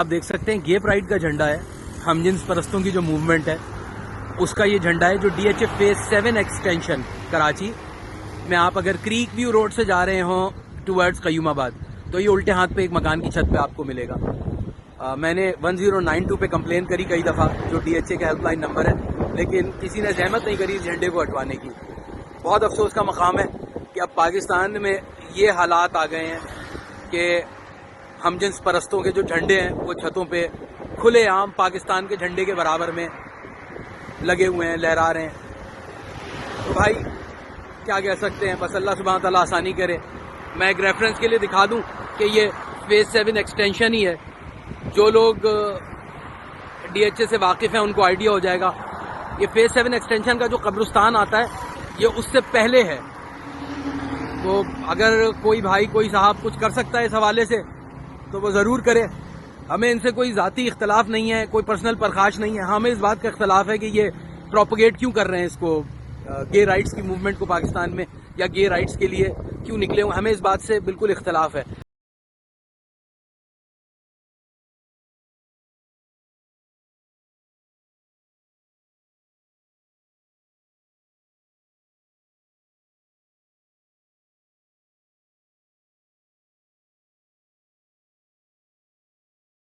आप देख सकते हैं गे प्राइड का झंडा है, हमजिन्स परस्तों की जो मूवमेंट है उसका ये झंडा है, जो DHA फेज 7 एक्सटेंशन कराची में आप अगर क्रीक व्यू रोड से जा रहे हो टुवर्ड्स कयूमाबाद तो ये उल्टे हाथ पे एक मकान की छत पे आपको मिलेगा। मैंने 1092 पे कंप्लेन करी कई दफ़ा, जो DHA का हेल्पलाइन नंबर है, लेकिन किसी ने जहमत नहीं करी इस झंडे को हटवाने की। बहुत अफसोस का मकाम है कि अब पाकिस्तान में ये हालात आ गए हैं कि हमजिन्स परस्तों के जो झंडे हैं वो छतों पे खुलेआम पाकिस्तान के झंडे के बराबर में लगे हुए हैं, लहरा रहे हैं। तो भाई क्या कह सकते हैं, बस अल्लाह सुब्हान तआला आसानी करे। मैं एक रेफरेंस के लिए दिखा दूं कि ये फेज 7 एक्सटेंशन ही है। जो लोग DHA से वाकिफ़ हैं उनको आइडिया हो जाएगा। ये फेज 7 एक्सटेंशन का जो कब्रिस्तान आता है ये उससे पहले है। तो अगर कोई भाई कोई साहब कुछ कर सकता है इस हवाले से तो वो ज़रूर करे। हमें इनसे कोई ज़ाती इख्तलाफ नहीं है, कोई पर्सनल परखाश नहीं है। हमें इस बात का इख्तलाफ है कि ये प्रोपोगेट क्यों कर रहे हैं इसको, गे राइट्स की मूवमेंट को पाकिस्तान में, या गे राइट्स के लिए क्यों निकले हुए, हमें इस बात से बिल्कुल इख्तलाफ है।